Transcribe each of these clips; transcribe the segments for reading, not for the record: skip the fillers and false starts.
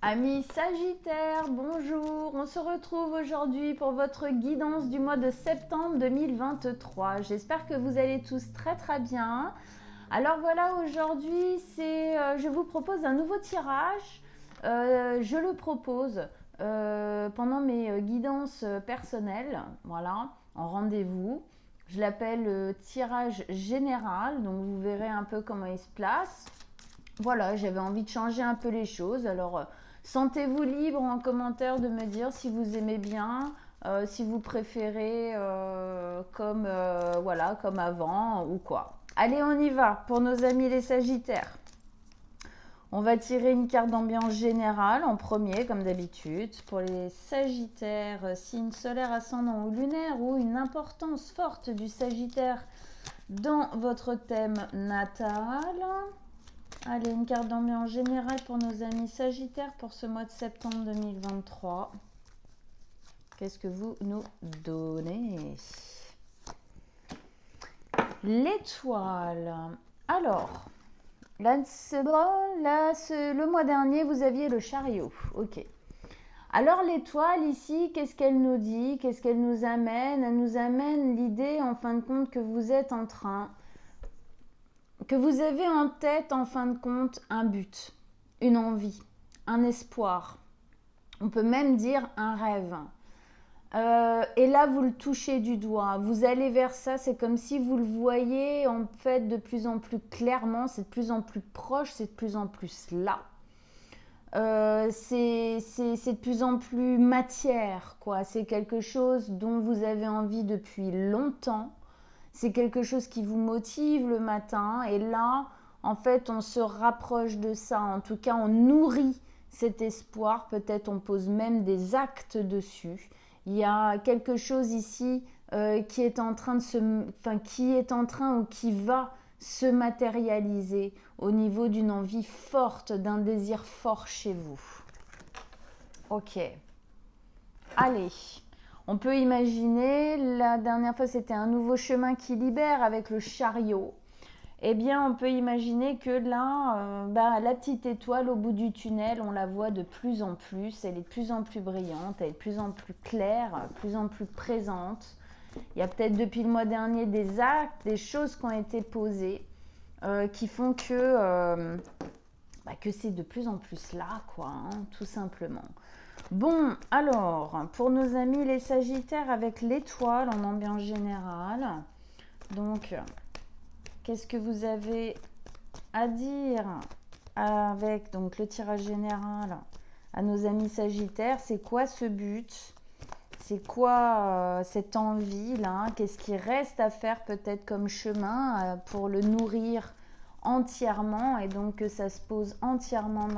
Amis Sagittaires, bonjour. On se retrouve aujourd'hui pour votre guidance du mois de septembre 2023. J'espère que vous allez tous très bien. Alors voilà, aujourd'hui, je vous propose un nouveau tirage. Je le propose pendant mes guidances personnelles, voilà, en rendez-vous. Je l'appelle tirage général, donc vous verrez un peu comment il se place. Voilà, j'avais envie de changer un peu les choses. Alors, sentez-vous libre en commentaire de me dire si vous aimez bien, si vous préférez voilà, comme avant ou quoi. Allez, on y va pour nos amis les Sagittaires. On va tirer une carte d'ambiance générale en premier, comme d'habitude. Pour les Sagittaires, signe solaire, ascendant ou lunaire, ou une importance forte du Sagittaire dans votre thème natal. Allez, une carte d'ambiance générale pour nos amis Sagittaires pour ce mois de septembre 2023. Qu'est-ce que vous nous donnez? L'étoile. Alors, le mois dernier, vous aviez le chariot. Ok. Alors l'étoile ici, qu'est-ce qu'elle nous dit? Qu'est-ce qu'elle nous amène? Elle nous amène l'idée, en fin de compte, que vous êtes en train... que vous avez en tête, en fin de compte, un but, une envie, un espoir. On peut même dire un rêve. Et là, vous le touchez du doigt. Vous allez vers ça, c'est comme si vous le voyez en fait de plus en plus clairement, c'est de plus en plus proche, c'est de plus en plus là. C'est de plus en plus matière, quoi. C'est quelque chose dont vous avez envie depuis longtemps. C'est quelque chose qui vous motive le matin. Et là, en fait, on se rapproche de ça. En tout cas, on nourrit cet espoir. Peut-être on pose même des actes dessus. Il y a quelque chose ici qui est en train ou qui va se matérialiser au niveau d'une envie forte, d'un désir fort chez vous. Ok. Allez. On peut imaginer, la dernière fois c'était un nouveau chemin qui libère avec le chariot. Eh bien, on peut imaginer que là, la petite étoile au bout du tunnel, on la voit de plus en plus. Elle est de plus en plus brillante, elle est de plus en plus claire, de plus en plus présente. Il y a peut-être depuis le mois dernier des actes, des choses qui ont été posées qui font que c'est de plus en plus là, quoi, hein, tout simplement. Bon, alors, pour nos amis les Sagittaires avec l'étoile en ambiance générale, donc... Qu'est-ce que vous avez à dire avec donc le tirage général à nos amis Sagittaires? C'est quoi ce but? C'est quoi cette envie là? Qu'est-ce qui reste à faire peut-être comme chemin pour le nourrir entièrement et donc que ça se pose entièrement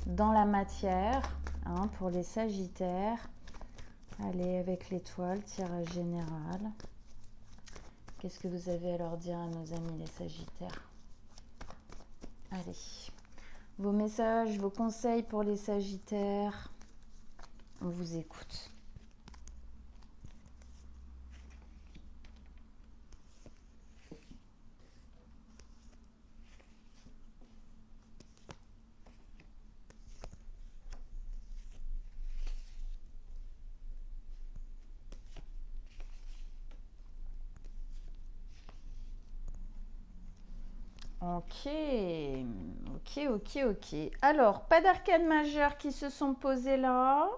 dans la matière, hein, pour les Sagittaires? Allez, avec l'étoile, tirage général. Qu'est-ce que vous avez à leur dire à nos amis les Sagittaires? Allez, vos messages, vos conseils pour les Sagittaires, on vous écoute. Ok. Alors, pas d'arcades majeures qui se sont posées là.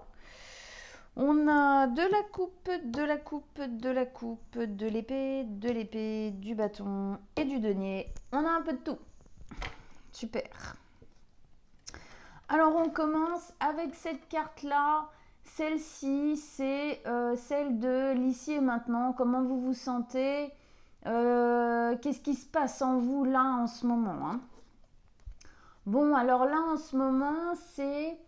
On a de la coupe, de la coupe, de la coupe, de l'épée, du bâton et du denier. On a un peu de tout. Super. Alors, on commence avec cette carte-là. Celle-ci, c'est celle de l'ici et maintenant. Comment vous vous sentez? Qu'est-ce qui se passe en vous là en ce moment, hein? Bon, alors là en ce moment, c'est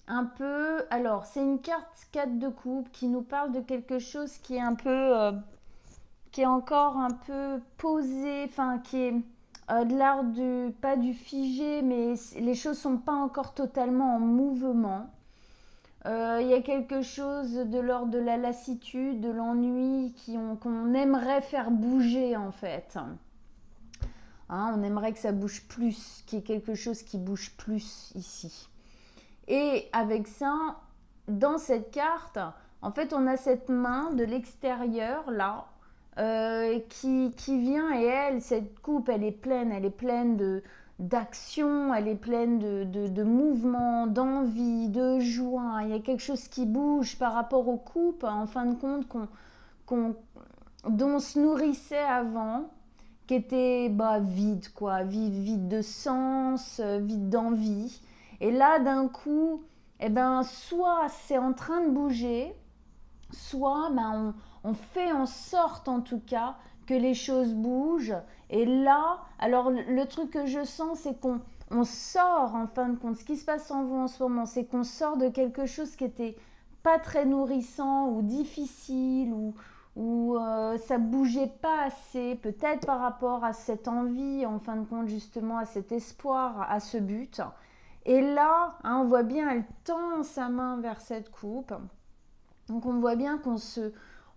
un peu... Alors, c'est une carte 4 de coupe qui nous parle de quelque chose qui est un peu... qui est encore un peu posé, enfin qui est de l'art du... pas du figé, mais les choses sont pas encore totalement en mouvement. Il y a quelque chose de l'ordre de la lassitude, de l'ennui qu'on aimerait faire bouger en fait. Hein, on aimerait que ça bouge plus, qu'il y ait quelque chose qui bouge plus ici. Et avec ça, dans cette carte, en fait, on a cette main de l'extérieur, là, qui vient, et elle, cette coupe, elle est pleine d'action, elle est pleine de mouvement, d'envie, de joie. Il y a quelque chose qui bouge par rapport aux coupes, en fin de compte, dont on se nourrissait avant, qui était vide, quoi, vide de sens, vide d'envie. Et là, d'un coup, soit c'est en train de bouger, soit on fait en sorte, en tout cas, que les choses bougent. Et là, alors le truc que je sens, c'est qu'on sort, en fin de compte, ce qui se passe en vous en ce moment, c'est qu'on sort de quelque chose qui était pas très nourrissant ou difficile, ou ça bougeait pas assez, peut-être par rapport à cette envie, en fin de compte, justement, à cet espoir, à ce but. Et là, on voit bien, elle tend sa main vers cette coupe. Donc on voit bien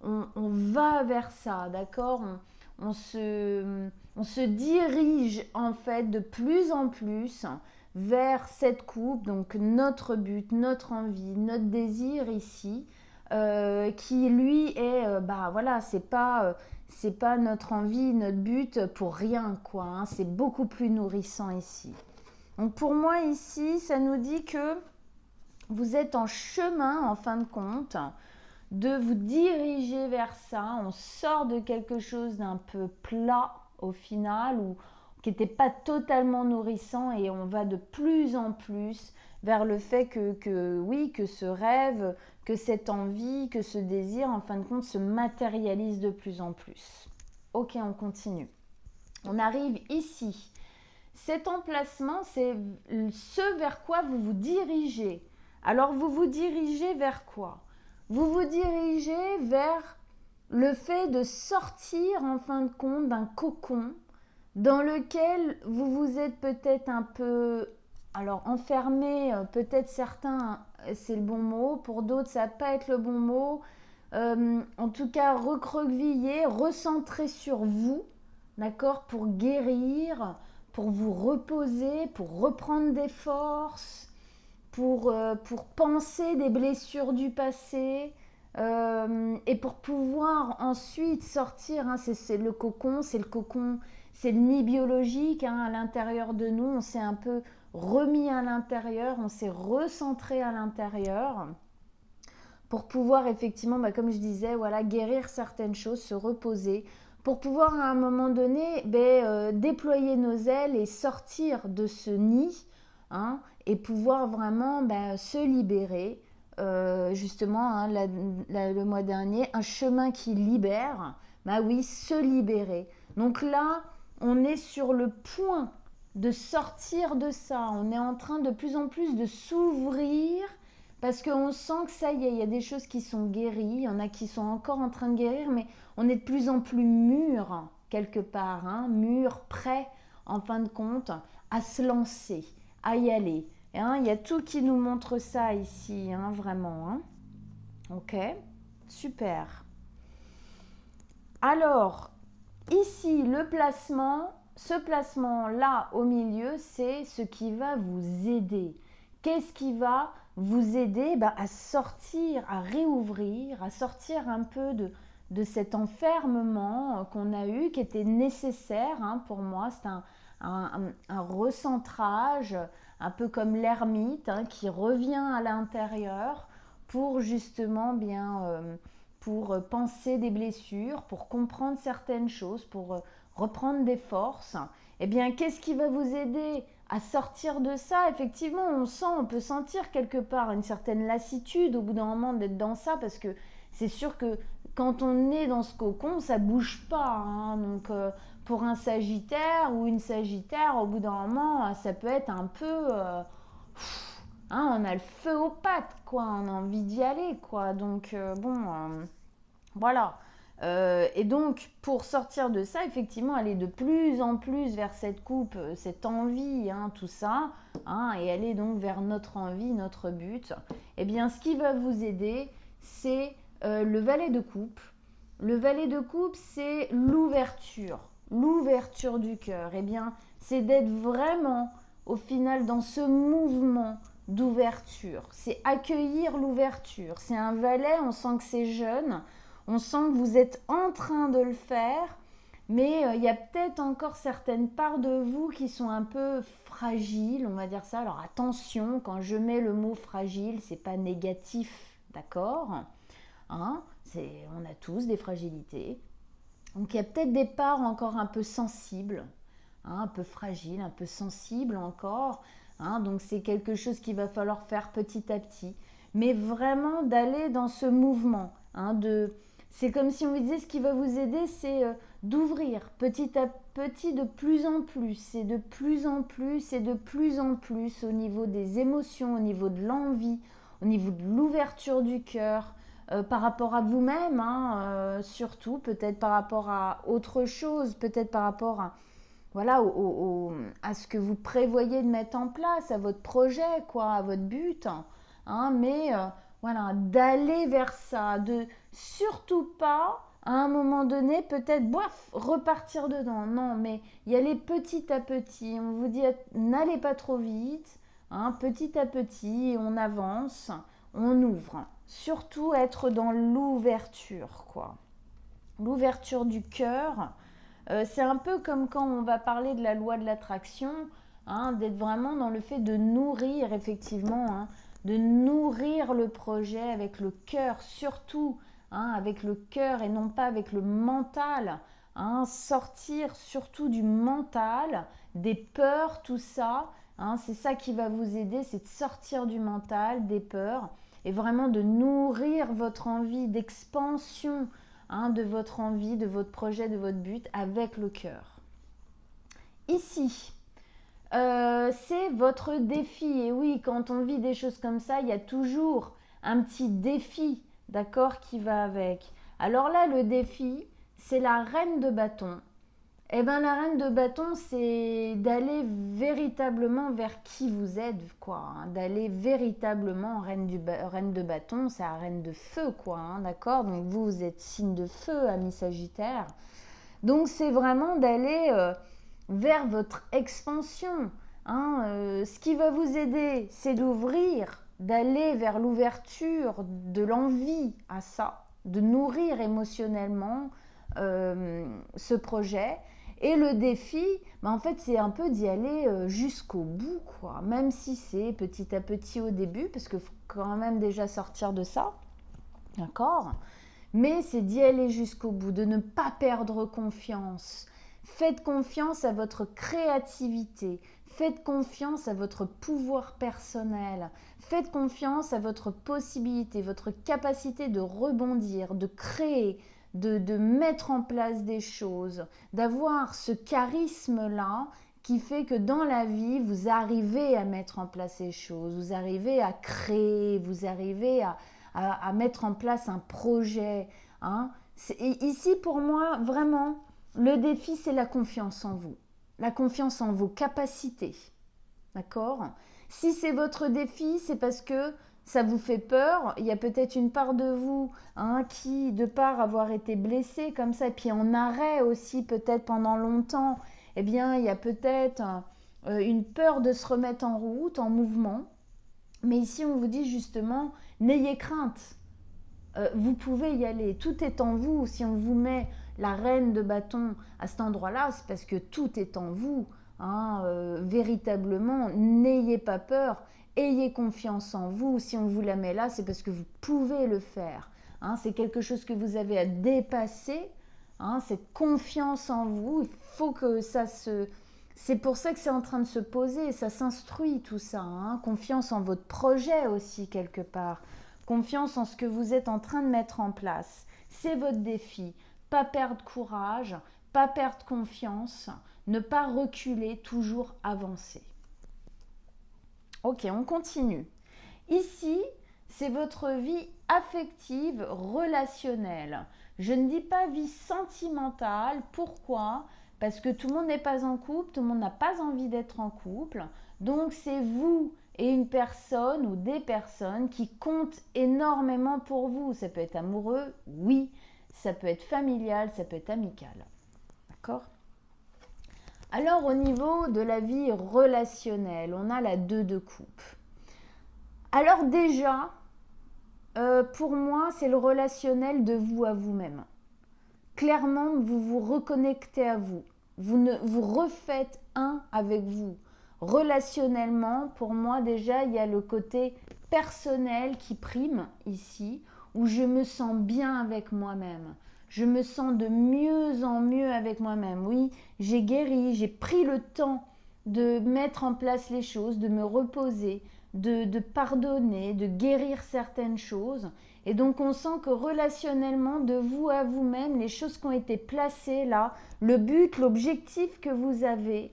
on va vers ça, d'accord, on se dirige en fait de plus en plus vers cette coupe, donc notre but, notre envie, notre désir ici, qui lui est, voilà, c'est pas notre envie, notre but pour rien, quoi, hein, c'est beaucoup plus nourrissant ici. Donc pour moi ici, ça nous dit que vous êtes en chemin, en fin de compte, de vous diriger vers ça. On sort de quelque chose d'un peu plat au final, ou qui n'était pas totalement nourrissant, et on va de plus en plus vers le fait que ce rêve, que cette envie, que ce désir, en fin de compte, se matérialise de plus en plus. Ok, on continue. On arrive ici. Cet emplacement, c'est ce vers quoi vous vous dirigez. Alors, vous vous dirigez vers quoi? Vous vous dirigez vers le fait de sortir, en fin de compte, d'un cocon dans lequel vous vous êtes peut-être un peu, alors enfermé, peut-être certains, c'est le bon mot, pour d'autres, ça va pas être le bon mot. En tout cas, recroquevillé, recentré sur vous, d'accord, pour guérir, pour vous reposer, pour reprendre des forces, pour penser des blessures du passé, et pour pouvoir ensuite sortir, hein, c'est le cocon, c'est le nid biologique, hein, à l'intérieur de nous. On s'est un peu remis à l'intérieur, on s'est recentré à l'intérieur pour pouvoir effectivement, comme je disais, voilà, guérir certaines choses, se reposer, pour pouvoir à un moment donné déployer nos ailes et sortir de ce nid, hein, et pouvoir vraiment se libérer. Justement, hein, le mois dernier, un chemin qui libère, oui, se libérer. Donc là, on est sur le point de sortir de ça. On est en train de plus en plus de s'ouvrir, parce qu'on sent que ça y est, il y a des choses qui sont guéries, il y en a qui sont encore en train de guérir, mais on est de plus en plus mûr, quelque part, hein, mûr, prêt, en fin de compte, à se lancer, à y aller. Hein, il y a tout qui nous montre ça ici, hein, vraiment. Hein. Ok, super. Alors, ici, ce placement-là au milieu, c'est ce qui va vous aider. Qu'est-ce qui va vous aider à sortir, à réouvrir, à sortir un peu de cet enfermement qu'on a eu, qui était nécessaire, hein, pour moi. C'est un recentrage, un peu comme l'ermite, hein, qui revient à l'intérieur pour justement pour penser des blessures, pour comprendre certaines choses, pour reprendre des forces. Eh bien, qu'est-ce qui va vous aider à sortir de ça? Effectivement, on peut sentir quelque part une certaine lassitude au bout d'un moment d'être dans ça, parce que c'est sûr que quand on est dans ce cocon, ça bouge pas, hein. Donc, pour un Sagittaire ou une Sagittaire, au bout d'un moment, ça peut être un peu... on a le feu aux pattes, quoi. On a envie d'y aller, quoi. Donc, voilà. Et donc, pour sortir de ça, effectivement, aller de plus en plus vers cette coupe, cette envie, hein, tout ça, hein, et aller donc vers notre envie, notre but, eh bien, ce qui va vous aider, c'est le valet de coupe. Le valet de coupe, c'est l'ouverture du cœur. Eh bien, c'est d'être vraiment, au final, dans ce mouvement d'ouverture. C'est accueillir l'ouverture. C'est un valet, on sent que c'est jeune, on sent que vous êtes en train de le faire, mais il y a peut-être encore certaines parts de vous qui sont un peu fragiles, on va dire ça. Alors attention, quand je mets le mot fragile, c'est pas négatif, d'accord, hein, on a tous des fragilités. Donc il y a peut-être des parts encore un peu sensibles, hein, un peu fragiles, un peu sensibles encore. Hein, donc c'est quelque chose qu'il va falloir faire petit à petit. Mais vraiment d'aller dans ce mouvement. Hein, c'est comme si on vous disait ce qui va vous aider, c'est d'ouvrir petit à petit de plus en plus. Et de plus en plus et de plus en plus au niveau des émotions, au niveau de l'envie, au niveau de l'ouverture du cœur. Par rapport à vous-même, hein, surtout, peut-être par rapport à autre chose, peut-être par rapport à, voilà, à ce que vous prévoyez de mettre en place, à votre projet, quoi, à votre but, hein, mais voilà, d'aller vers ça, de surtout pas, à un moment donné, peut-être, boif, repartir dedans. Non, mais y aller petit à petit. On vous dit, n'allez pas trop vite, hein, petit à petit, on avance, on ouvre. Surtout être dans l'ouverture, quoi. L'ouverture du cœur. C'est un peu comme quand on va parler de la loi de l'attraction, hein, d'être vraiment dans le fait de nourrir, effectivement, hein, de nourrir le projet avec le cœur, surtout, hein, avec le cœur et non pas avec le mental. Hein, sortir surtout du mental, des peurs, tout ça. Hein, c'est ça qui va vous aider, c'est de sortir du mental, des peurs, et vraiment de nourrir votre envie d'expansion, hein, de votre envie, de votre projet, de votre but avec le cœur. Ici, c'est votre défi. Et oui, quand on vit des choses comme ça, il y a toujours un petit défi, d'accord, qui va avec. Alors là, le défi, c'est la reine de bâton. Eh bien, la reine de bâton, c'est d'aller véritablement vers qui vous êtes, quoi. Hein, d'aller véritablement reine de bâton, c'est la reine de feu, quoi. Hein, d'accord. Donc, vous êtes signe de feu, ami Sagittaire. Donc, c'est vraiment d'aller vers votre expansion. Hein, ce qui va vous aider, c'est d'ouvrir, d'aller vers l'ouverture, de l'envie à ça, de nourrir émotionnellement ce projet. Et le défi, en fait, c'est un peu d'y aller jusqu'au bout, quoi. Même si c'est petit à petit au début, parce qu'il faut quand même déjà sortir de ça, d'accord ? Mais c'est d'y aller jusqu'au bout, de ne pas perdre confiance. Faites confiance à votre créativité, faites confiance à votre pouvoir personnel, faites confiance à votre possibilité, votre capacité de rebondir, de créer, de mettre en place des choses, d'avoir ce charisme-là qui fait que dans la vie, vous arrivez à mettre en place ces choses, vous arrivez à créer, vous arrivez à mettre en place un projet. Hein. Et ici, pour moi, vraiment, le défi, c'est la confiance en vous, la confiance en vos capacités. D'accord ? Si c'est votre défi, c'est parce que ça vous fait peur. Il y a peut-être une part de vous, hein, qui, de par avoir été blessé comme ça, et puis en arrêt aussi peut-être pendant longtemps, eh bien, il y a peut-être une peur de se remettre en route, en mouvement. Mais ici, on vous dit justement, n'ayez crainte. Vous pouvez y aller. Tout est en vous. Si on vous met la reine de bâton à cet endroit-là, c'est parce que tout est en vous. Hein, véritablement, n'ayez pas peur. Ayez confiance en vous. Si on vous la met là, c'est parce que vous pouvez le faire. Hein, c'est quelque chose que vous avez à dépasser. Hein, cette confiance en vous, il faut que ça se... C'est pour ça que c'est en train de se poser, ça s'instruit tout ça. Hein. Confiance en votre projet aussi quelque part. Confiance en ce que vous êtes en train de mettre en place. C'est votre défi. Pas perdre courage, pas perdre confiance, ne pas reculer, toujours avancer. Ok, on continue. Ici, c'est votre vie affective, relationnelle. Je ne dis pas vie sentimentale. Pourquoi ? Parce que tout le monde n'est pas en couple, tout le monde n'a pas envie d'être en couple. Donc c'est vous et une personne ou des personnes qui comptent énormément pour vous. Ça peut être amoureux, oui. Ça peut être familial, ça peut être amical. D'accord ? Alors au niveau de la vie relationnelle, on a la 2 de coupe. Alors déjà, pour moi, c'est le relationnel de vous à vous-même. Clairement, vous vous reconnectez à vous. Vous refaites un avec vous. Relationnellement, pour moi, déjà, il y a le côté personnel qui prime ici, où je me sens bien avec moi-même. Je me sens de mieux en mieux avec moi-même. Oui, j'ai guéri, j'ai pris le temps de mettre en place les choses, de me reposer, de pardonner, de guérir certaines choses. Et donc on sent que relationnellement, de vous à vous-même, les choses qui ont été placées là, le but, l'objectif que vous avez,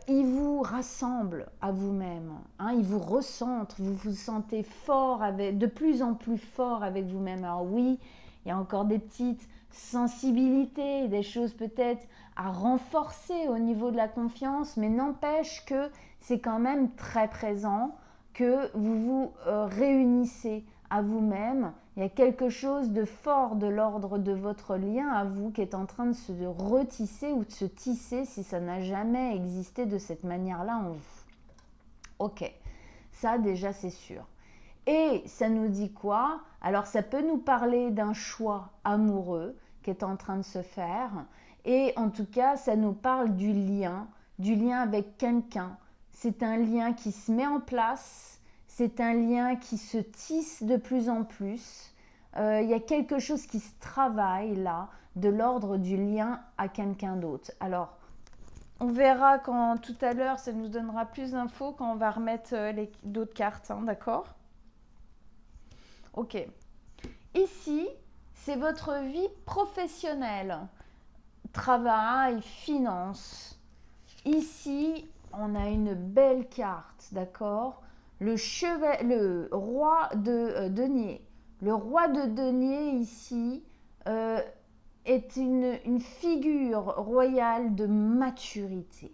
il vous rassemble à vous-même, hein, il vous recentre, vous vous sentez fort, de plus en plus fort avec vous-même. Alors oui, il y a encore des petites sensibilités, des choses peut-être à renforcer au niveau de la confiance, mais n'empêche que c'est quand même très présent, que vous vous réunissez à vous-même. Il y a quelque chose de fort de l'ordre de votre lien à vous qui est en train de se retisser ou de se tisser si ça n'a jamais existé de cette manière-là en vous. Ok, ça déjà c'est sûr. Et ça nous dit quoi? Alors ça peut nous parler d'un choix amoureux qui est en train de se faire. Et en tout cas, ça nous parle du lien avec quelqu'un. C'est un lien qui se met en place, c'est un lien qui se tisse de plus en plus. Il y a quelque chose qui se travaille là, de l'ordre du lien à quelqu'un d'autre. Alors, on verra quand tout à l'heure, ça nous donnera plus d'infos quand on va remettre d'autres cartes, hein, d'accord? Ok. Ici, c'est votre vie professionnelle. Travail, finances. Ici, on a une belle carte, d'accord? Le roi de denier. Le roi de denier ici est une figure royale de maturité.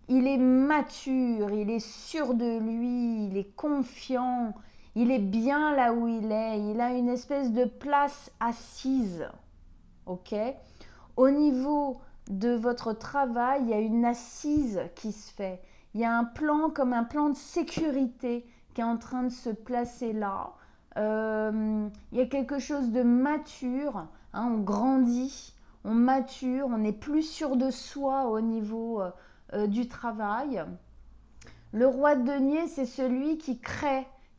Il est mature, il est sûr de lui, il est confiant, il est bien là où il est, il a une espèce de place assise, ok? Au niveau de votre travail, il y a une assise qui se fait. Il y a un plan comme un plan de sécurité qui est en train de se placer là. Il y a quelque chose de mature, hein, on grandit, on mature, on est plus sûr de soi au niveau du travail. Le roi de denier, c'est celui qui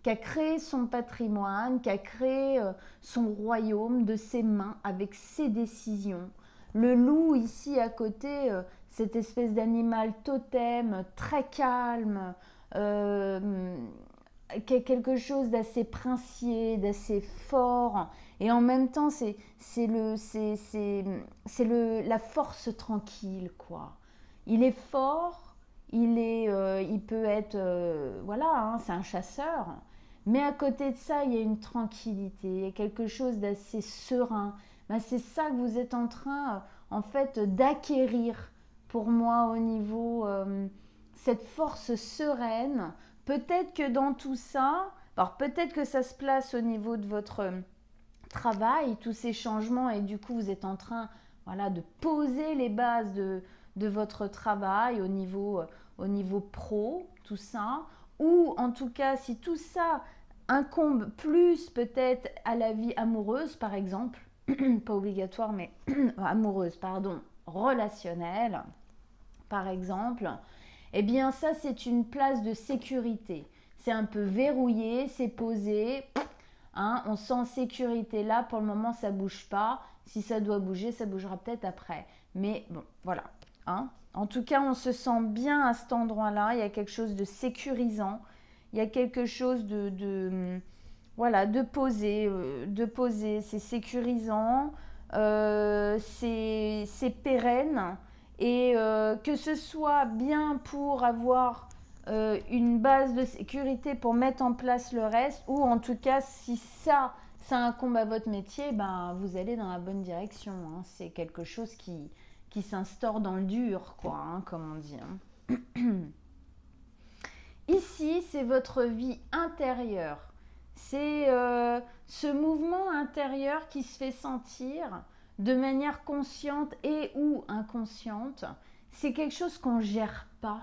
a créé son patrimoine, qui a créé son royaume de ses mains avec ses décisions. Le loup ici à côté, cette espèce d'animal totem très calme, qui a quelque chose d'assez princier, d'assez fort, et en même temps c'est la force tranquille, quoi. Il est fort, il peut être, voilà, hein, c'est un chasseur, mais à côté de ça, il y a une tranquillité, il y a quelque chose d'assez serein. Ben, c'est ça que vous êtes en train, en fait, d'acquérir pour moi au niveau, cette force sereine. Peut-être que dans tout ça, alors peut-être que ça se place au niveau de votre travail, tous ces changements, et du coup, vous êtes en train, voilà, de poser les bases de votre travail au niveau pro, tout ça. Ou en tout cas, si tout ça incombe plus peut-être à la vie amoureuse, par exemple, pas obligatoire, mais amoureuse, pardon, relationnelle, par exemple, eh bien ça c'est une place de sécurité. C'est un peu verrouillé, c'est posé, hein, on sent sécurité là, pour le moment ça bouge pas. Si ça doit bouger, ça bougera peut-être après. Mais bon, voilà. Hein. En tout cas, on se sent bien à cet endroit-là. Il y a quelque chose de sécurisant. Il y a quelque chose voilà, de poser. C'est sécurisant, c'est pérenne. Et que ce soit bien pour avoir une base de sécurité pour mettre en place le reste, ou en tout cas si ça incombe à votre métier, ben, vous allez dans la bonne direction, hein. C'est quelque chose qui s'instaure dans le dur, quoi, hein, comme on dit, hein. Ici, c'est votre vie intérieure. C'est ce mouvement intérieur qui se fait sentir de manière consciente et ou inconsciente. C'est quelque chose qu'on ne gère pas.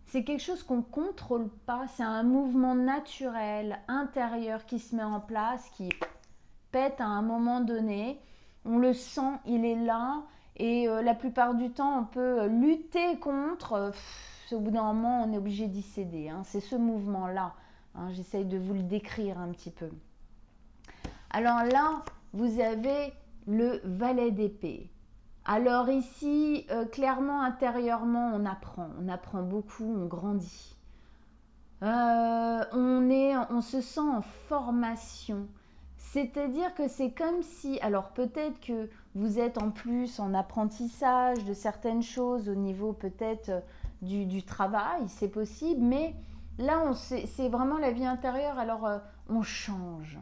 c'est quelque chose qu'on ne contrôle pas, c'est un mouvement naturel, intérieur qui se met en place, qui pète à un moment donné. On le sent, il est là, et la plupart du temps, on peut lutter contre. Au bout d'un moment, on est obligé d'y céder. Hein. C'est ce mouvement-là. Hein, j'essaye de vous le décrire un petit peu. Alors là, vous avez le valet d'épée. Alors ici, clairement, intérieurement, on apprend beaucoup, on grandit. On se sent en formation. C'est-à-dire que c'est comme si, alors peut-être que vous êtes en plus en apprentissage de certaines choses au niveau peut-être du travail, c'est possible, mais là, c'est vraiment la vie intérieure, alors on change.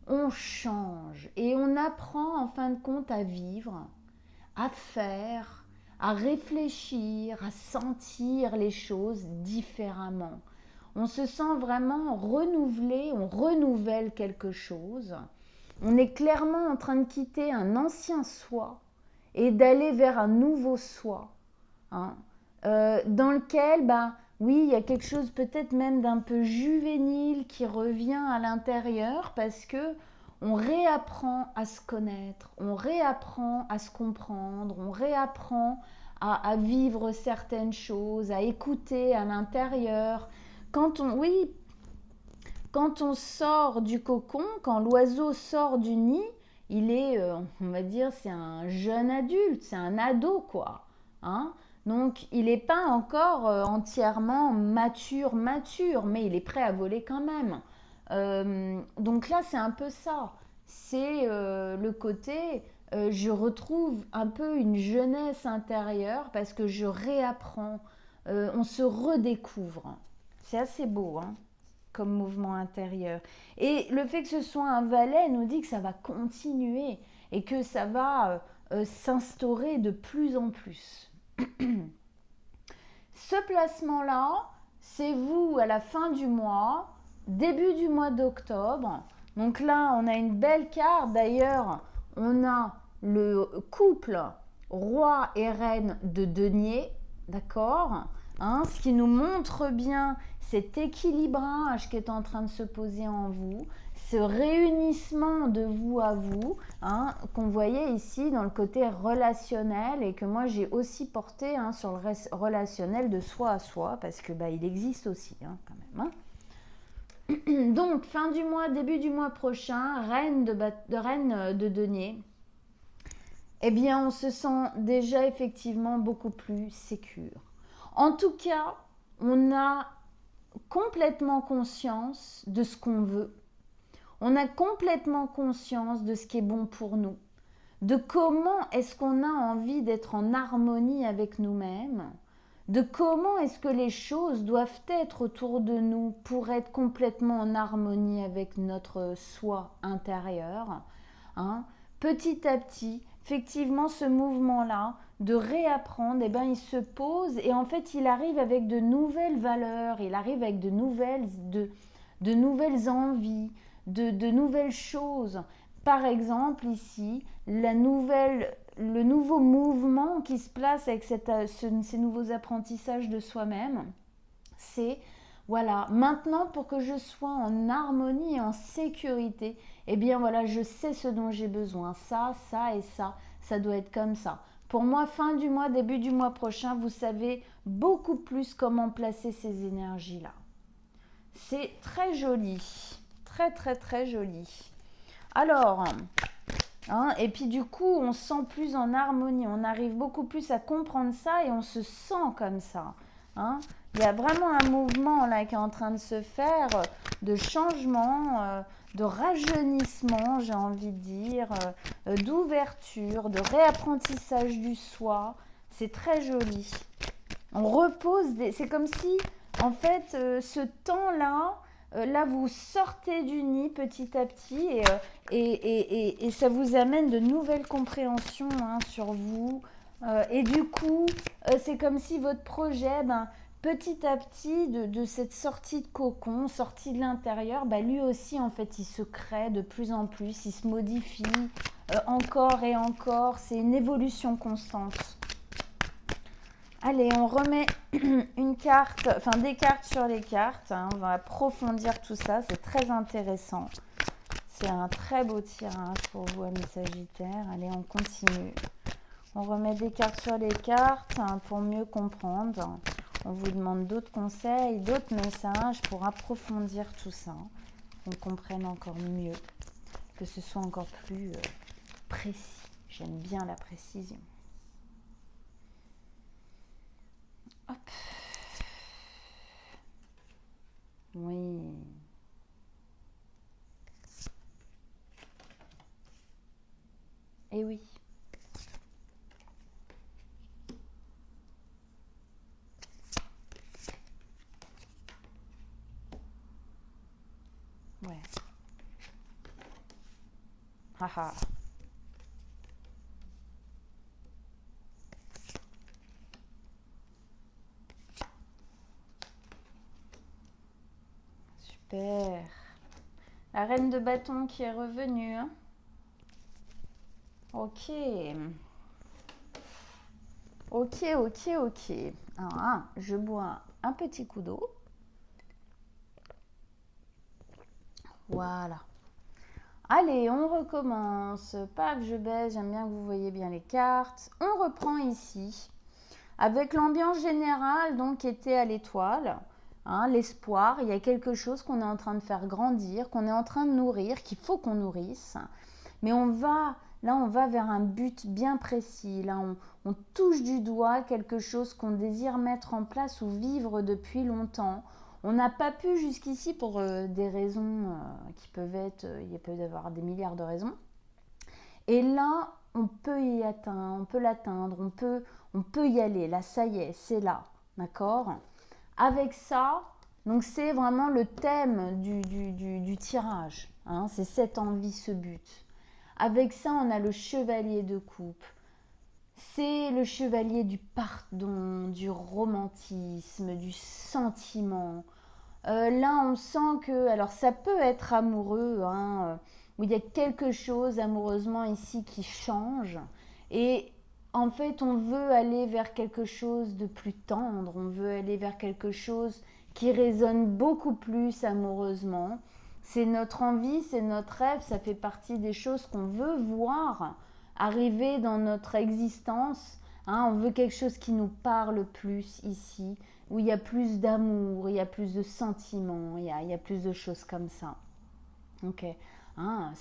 On change et on apprend en fin de compte à vivre, à faire, à réfléchir, à sentir les choses différemment. On se sent vraiment renouvelé, on renouvelle quelque chose. On est clairement en train de quitter un ancien soi et d'aller vers un nouveau soi. Hein, dans lequel, oui, il y a quelque chose peut-être même d'un peu juvénile qui revient à l'intérieur parce que on réapprend à se connaître, on réapprend à se comprendre, on réapprend à vivre certaines choses, à écouter à l'intérieur. Quand on sort du cocon, quand l'oiseau sort du nid, il est, on va dire, c'est un jeune adulte, c'est un ado, quoi. Hein? Donc, il n'est pas encore entièrement mature, mais il est prêt à voler quand même. Donc là, c'est un peu ça. C'est le côté, je retrouve un peu une jeunesse intérieure parce que je réapprends, on se redécouvre. C'est assez beau, hein, comme mouvement intérieur. Et le fait que ce soit un valet nous dit que ça va continuer et que ça va s'instaurer de plus en plus. Ce placement-là, c'est vous à la fin du mois, début du mois d'octobre. Donc là, on a une belle carte. D'ailleurs, on a le couple roi et reine de denier, d'accord, hein, ce qui nous montre bien cet équilibrage qui est en train de se poser en vous, ce réunissement de vous à vous, hein, qu'on voyait ici dans le côté relationnel et que moi j'ai aussi porté sur le relationnel de soi à soi parce que il existe aussi quand même. Hein. Donc fin du mois, début du mois prochain, reine de denier, eh bien on se sent déjà effectivement beaucoup plus sécure. En tout cas, on a complètement conscience de ce qu'on veut. On a complètement conscience de ce qui est bon pour nous, de comment est-ce qu'on a envie d'être en harmonie avec nous-mêmes, de comment est-ce que les choses doivent être autour de nous pour être complètement en harmonie avec notre soi intérieur. Hein. Petit à petit, effectivement, ce mouvement-là de réapprendre, il se pose et en fait, il arrive avec de nouvelles valeurs, il arrive avec de nouvelles envies, de nouvelles choses. Par exemple, ici, le nouveau mouvement qui se place avec ces nouveaux apprentissages de soi-même, c'est, voilà, maintenant pour que je sois en harmonie et en sécurité, je sais ce dont j'ai besoin, ça et ça doit être comme ça. Pour moi, fin du mois, début du mois prochain, vous savez beaucoup plus comment placer ces énergies-là. C'est très joli, très très très joli. Alors, et puis du coup, on se sent plus en harmonie, on arrive beaucoup plus à comprendre ça et on se sent comme ça. Hein. Il y a vraiment un mouvement là qui est en train de se faire, de changement, de rajeunissement, j'ai envie de dire, d'ouverture, de réapprentissage du soi. C'est très joli. On repose, c'est comme si, en fait, ce temps-là, là, vous sortez du nid petit à petit et ça vous amène de nouvelles compréhensions sur vous. Et du coup, c'est comme si votre projet, petit à petit, de cette sortie de cocon, sortie de l'intérieur, lui aussi, en fait, il se crée de plus en plus, il se modifie encore et encore. C'est une évolution constante. Allez, on remet une carte, enfin des cartes sur les cartes. Hein. On va approfondir tout ça, c'est très intéressant. C'est un très beau tirage pour vous, amis Sagittaires. Allez, on continue. On remet des cartes sur les cartes hein, pour mieux comprendre. On vous demande d'autres conseils, d'autres messages pour approfondir tout ça. Qu'on comprenne encore mieux, que ce soit encore plus précis. J'aime bien la précision. Hop. Oui. Et oui. Ouais. Haha. Super. La reine de bâton qui est revenue. Hein. Ok. Ok, ok, ok. Alors, je bois un petit coup d'eau. Voilà. Allez, on recommence. Paf, je baisse. J'aime bien que vous voyez bien les cartes. On reprend ici. Avec l'ambiance générale, donc, qui était à l'étoile. Hein, l'espoir. Il y a quelque chose qu'on est en train de faire grandir, qu'on est en train de nourrir, qu'il faut qu'on nourrisse. Mais on va vers un but bien précis. Là, on touche du doigt quelque chose qu'on désire mettre en place ou vivre depuis longtemps. On n'a pas pu jusqu'ici pour des raisons qui peuvent être, il peut y avoir des milliards de raisons. Et là, on peut y atteindre, on peut l'atteindre, on peut y aller. Là, ça y est, c'est là, d'accord? Avec ça, donc c'est vraiment le thème du tirage. Hein, c'est cette envie, ce but. Avec ça, on a le chevalier de coupe. C'est le chevalier du pardon, du romantisme, du sentiment. Là, on sent que, alors ça peut être amoureux, hein, où il y a quelque chose amoureusement ici qui change. Et en fait, on veut aller vers quelque chose de plus tendre, on veut aller vers quelque chose qui résonne beaucoup plus amoureusement. C'est notre envie, c'est notre rêve, ça fait partie des choses qu'on veut voir arriver dans notre existence. Hein, on veut quelque chose qui nous parle plus ici, où il y a plus d'amour, il y a plus de sentiments, il y a plus de choses comme ça. Ok. Hein,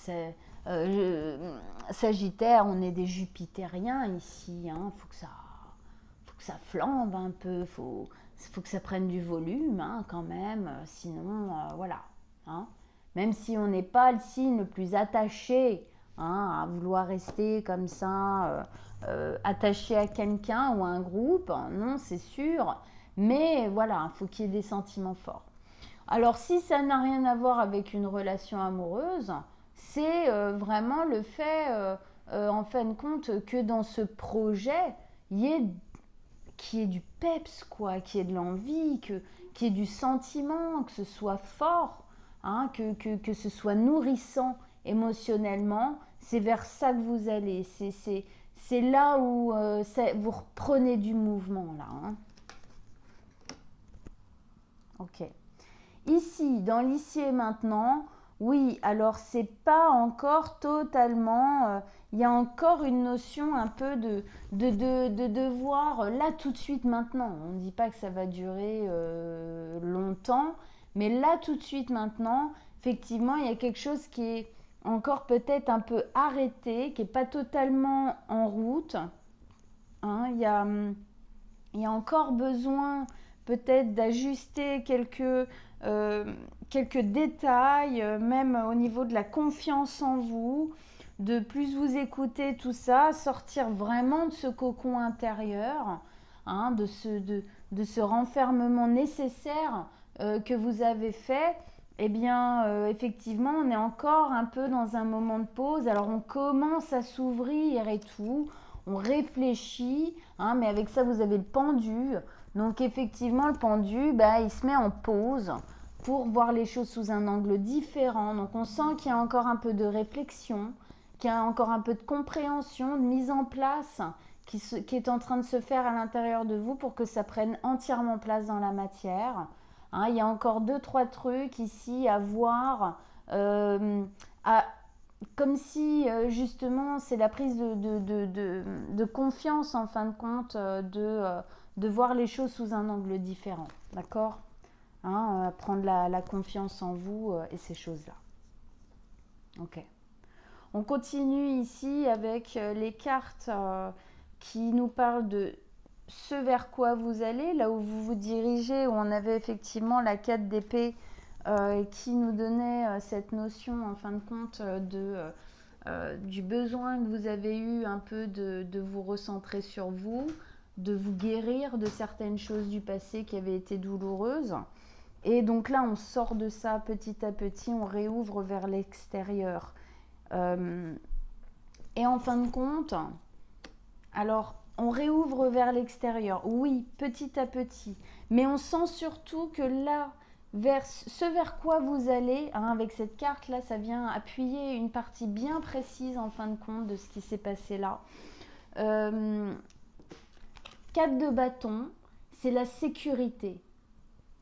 Sagittaire, on est des Jupitériens ici. Hein, faut que ça flambe un peu, faut que ça prenne du volume hein, quand même. Sinon, voilà. Hein. Même si on n'est pas le signe le plus attaché hein, à vouloir rester comme ça, attaché à quelqu'un ou à un groupe, non, c'est sûr. Mais voilà, il faut qu'il y ait des sentiments forts. Alors si ça n'a rien à voir avec une relation amoureuse, c'est vraiment le fait, en fin de compte, que dans ce projet, il y ait qu'il y ait du peps, quoi, qu'il y ait de l'envie, qu'il y ait du sentiment, que ce soit fort, hein, que ce soit nourrissant émotionnellement. C'est vers ça que vous allez. C'est là où vous reprenez du mouvement, là. Hein. Ok. Ici, dans l'ici et maintenant, oui, alors c'est pas encore totalement. Il y a encore une notion un peu de devoir là tout de suite maintenant. On ne dit pas que ça va durer longtemps, mais là tout de suite maintenant, effectivement, il y a quelque chose qui est encore peut-être un peu arrêté, qui n'est pas totalement en route. Hein, il y a encore besoin peut-être d'ajuster quelques détails, même au niveau de la confiance en vous, de plus vous écouter, tout ça, sortir vraiment de ce cocon intérieur, hein, de ce renfermement nécessaire que vous avez fait. Eh bien, effectivement, on est encore un peu dans un moment de pause. Alors, on commence à s'ouvrir et tout. On réfléchit, hein, mais avec ça, vous avez le pendu. Donc, effectivement, le pendu, bah, il se met en pause pour voir les choses sous un angle différent. Donc, on sent qu'il y a encore un peu de réflexion, qu'il y a encore un peu de compréhension, de mise en place qui est en train de se faire à l'intérieur de vous pour que ça prenne entièrement place dans la matière. Hein, il y a encore 2-3 trucs ici à voir, comme si justement c'est la prise de confiance en fin de compte, de voir les choses sous un angle différent. D'accord, hein, prendre la confiance en vous et ces choses-là. Ok. On continue ici avec les cartes qui nous parlent de ce vers quoi vous allez, là où vous vous dirigez, où on avait effectivement la 4 d'épée qui nous donnait cette notion en fin de compte du besoin que vous avez eu un peu de vous recentrer sur vous, de vous guérir de certaines choses du passé qui avaient été douloureuses. Et donc là, on sort de ça petit à petit, on réouvre vers l'extérieur. Et en fin de compte, alors on réouvre vers l'extérieur, oui, petit à petit, mais on sent surtout que là, ce vers quoi vous allez, hein, avec cette carte là, ça vient appuyer une partie bien précise en fin de compte de ce qui s'est passé là. 4 de bâton, c'est la sécurité.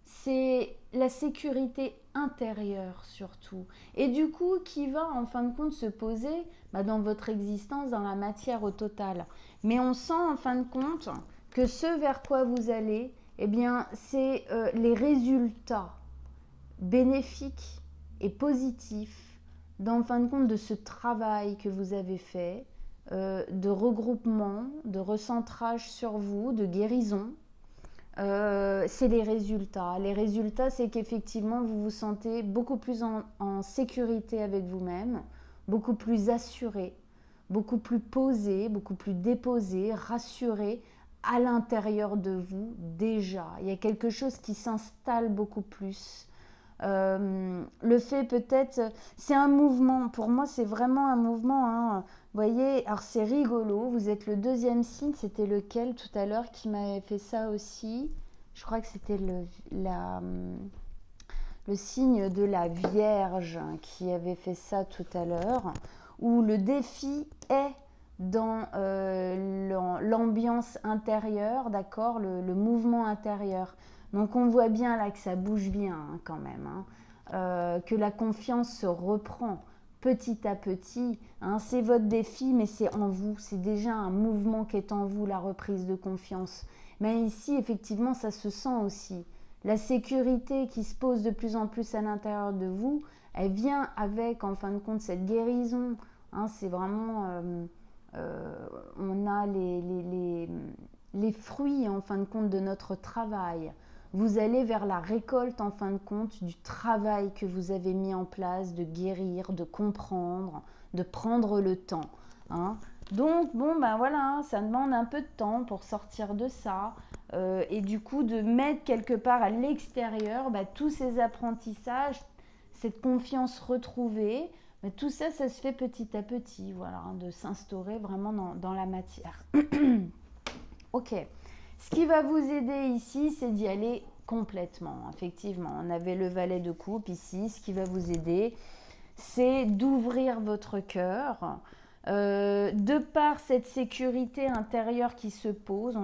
C'est la sécurité intérieure surtout. Et du coup, qui va en fin de compte se poser dans votre existence, dans la matière au total. Mais on sent en fin de compte que ce vers quoi vous allez, eh bien, c'est les résultats bénéfiques et positifs en fin de compte de ce travail que vous avez fait, de regroupement, de recentrage sur vous, de guérison. C'est les résultats. Les résultats, c'est qu'effectivement, vous vous sentez beaucoup plus en sécurité avec vous-même, beaucoup plus assuré, beaucoup plus posé, beaucoup plus déposé, rassuré à l'intérieur de vous déjà. Il y a quelque chose qui s'installe beaucoup plus. Le fait peut-être, c'est un mouvement, pour moi c'est vraiment un mouvement, hein. Vous voyez, alors c'est rigolo, vous êtes le 2e signe, c'était lequel tout à l'heure qui m'avait fait ça aussi? Je crois que c'était le signe de la Vierge qui avait fait ça tout à l'heure, où le défi est dans l'ambiance intérieure, d'accord, le mouvement intérieur. Donc on voit bien là que ça bouge bien hein, quand même, hein, que la confiance se reprend petit à petit. Hein, c'est votre défi, mais c'est en vous. C'est déjà un mouvement qui est en vous, la reprise de confiance. Mais ici, effectivement, ça se sent aussi. La sécurité qui se pose de plus en plus à l'intérieur de vous, elle vient avec, en fin de compte, cette guérison. Hein, c'est vraiment... on a les fruits, en fin de compte, de notre travail. Vous allez vers la récolte, en fin de compte, du travail que vous avez mis en place, de guérir, de comprendre, de prendre le temps. Hein. Donc, bon, ben voilà, hein, ça demande un peu de temps pour sortir de ça. Et du coup, de mettre quelque part à l'extérieur tous ces apprentissages, cette confiance retrouvée. Mais tout ça, ça se fait petit à petit, voilà, hein, de s'instaurer vraiment dans la matière. Ok. Ce qui va vous aider ici, c'est d'y aller complètement, effectivement. On avait le valet de coupe ici. Ce qui va vous aider, c'est d'ouvrir votre cœur. De par cette sécurité intérieure qui se pose,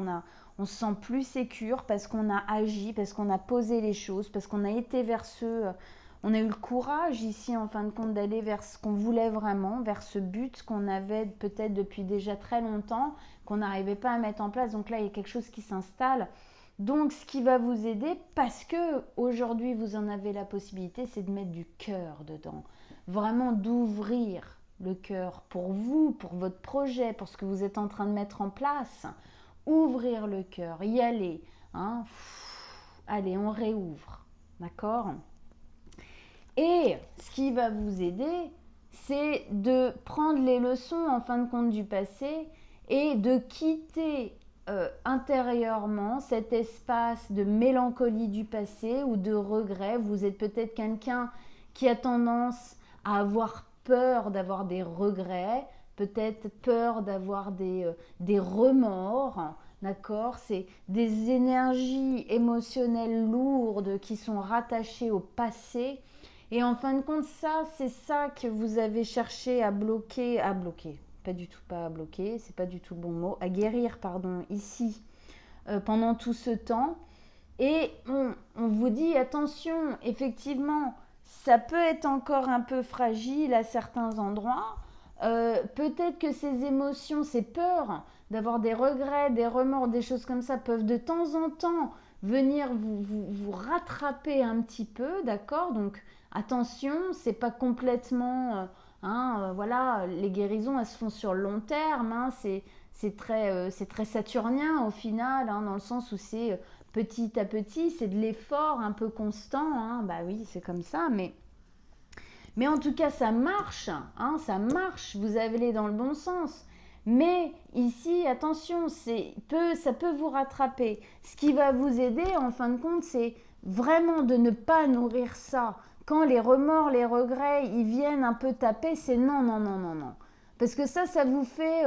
on se sent plus sécure parce qu'on a agi, parce qu'on a posé les choses, parce qu'on a été vers on a eu le courage ici en fin de compte d'aller vers ce qu'on voulait vraiment, vers ce but qu'on avait peut-être depuis déjà très longtemps, qu'on n'arrivait pas à mettre en place. Donc là, il y a quelque chose qui s'installe. Donc ce qui va vous aider, parce que aujourd'hui vous en avez la possibilité, c'est de mettre du cœur dedans. Vraiment d'ouvrir le cœur pour vous, pour votre projet, pour ce que vous êtes en train de mettre en place. Ouvrir le cœur, y aller. Hein. Allez, on réouvre. D'accord ? Et ce qui va vous aider, c'est de prendre les leçons en fin de compte du passé et de quitter intérieurement cet espace de mélancolie du passé ou de regret. Vous êtes peut-être quelqu'un qui a tendance à avoir peur d'avoir des regrets, peut-être peur d'avoir des remords. D'accord, c'est des énergies émotionnelles lourdes qui sont rattachées au passé. Et en fin de compte, ça, c'est ça que vous avez cherché à bloquer, pas du tout, pas à bloquer, c'est pas du tout le bon mot, à guérir, pardon, ici, pendant tout ce temps. Et on vous dit, attention, effectivement, ça peut être encore un peu fragile à certains endroits. Peut-être que ces émotions, ces peurs d'avoir des regrets, des remords, des choses comme ça, peuvent de temps en temps venir vous rattraper un petit peu, d'accord? Donc attention, c'est pas complètement, voilà, les guérisons, elles se font sur le long terme, hein, c'est très saturnien au final, hein, dans le sens où c'est petit à petit, c'est de l'effort un peu constant, hein, bah oui, c'est comme ça, mais en tout cas, ça marche, hein, ça marche, vous allez dans le bon sens. Mais ici, attention, ça peut vous rattraper. Ce qui va vous aider, en fin de compte, c'est vraiment de ne pas nourrir ça. Quand les remords, les regrets, ils viennent un peu taper, c'est non, non, non, non, non. Parce que ça vous fait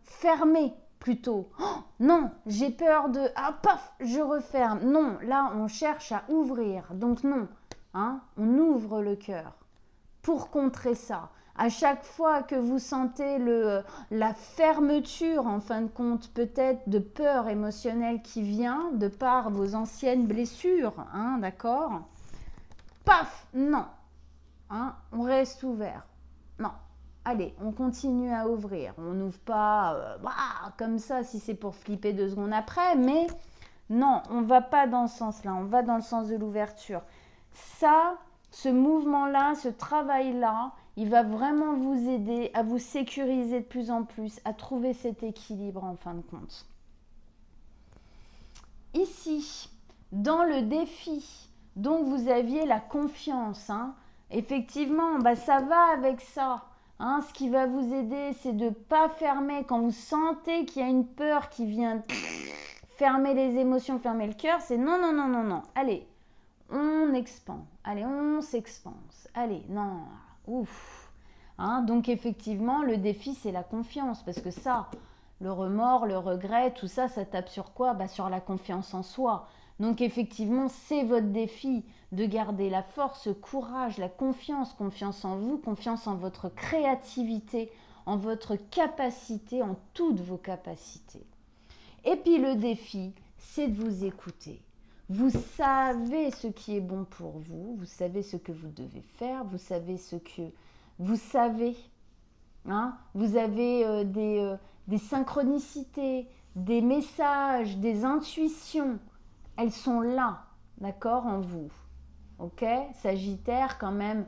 fermer plutôt. Oh, non, j'ai peur de... Ah, paf, je referme. Non, là, on cherche à ouvrir. Donc non, hein, on ouvre le cœur. Pour contrer ça, à chaque fois que vous sentez la fermeture, en fin de compte, peut-être de peur émotionnelle qui vient de par vos anciennes blessures, hein, d'accord? Paf, non, hein, on reste ouvert. Non, allez, on continue à ouvrir. On n'ouvre pas comme ça si c'est pour flipper 2 secondes après, mais non, on ne va pas dans ce sens-là, on va dans le sens de l'ouverture. Ça, ce mouvement-là, ce travail-là, il va vraiment vous aider à vous sécuriser de plus en plus, à trouver cet équilibre en fin de compte. Ici, dans le défi, donc vous aviez la confiance, hein, effectivement, ça va avec ça. Hein, ce qui va vous aider, c'est de ne pas fermer. Quand vous sentez qu'il y a une peur qui vient fermer les émotions, fermer le cœur, c'est non, non, non, non, non. Allez, on expand, allez, on s'expanse, allez, non, ouf. Hein, donc effectivement, le défi, c'est la confiance, parce que ça, le remords, le regret, tout ça, ça tape sur quoi? Sur la confiance en soi. Donc effectivement, c'est votre défi de garder la force, le courage, la confiance en vous, confiance en votre créativité, en votre capacité, en toutes vos capacités. Et puis le défi, c'est de vous écouter. Vous savez ce qui est bon pour vous, vous savez ce que vous devez faire, vous savez ce que vous savez. Hein, vous avez des synchronicités, des messages, des intuitions. Elles sont là, d'accord, en vous. Ok, Sagittaire, quand même,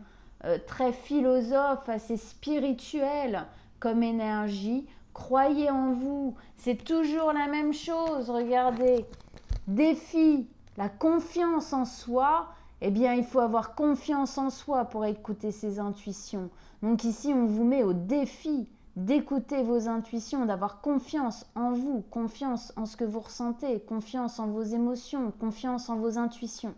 très philosophe, assez spirituel comme énergie. Croyez en vous. C'est toujours la même chose, regardez. Défi, la confiance en soi, eh bien, il faut avoir confiance en soi pour écouter ses intuitions. Donc ici, on vous met au défi d'écouter vos intuitions, d'avoir confiance en vous, confiance en ce que vous ressentez, confiance en vos émotions, confiance en vos intuitions.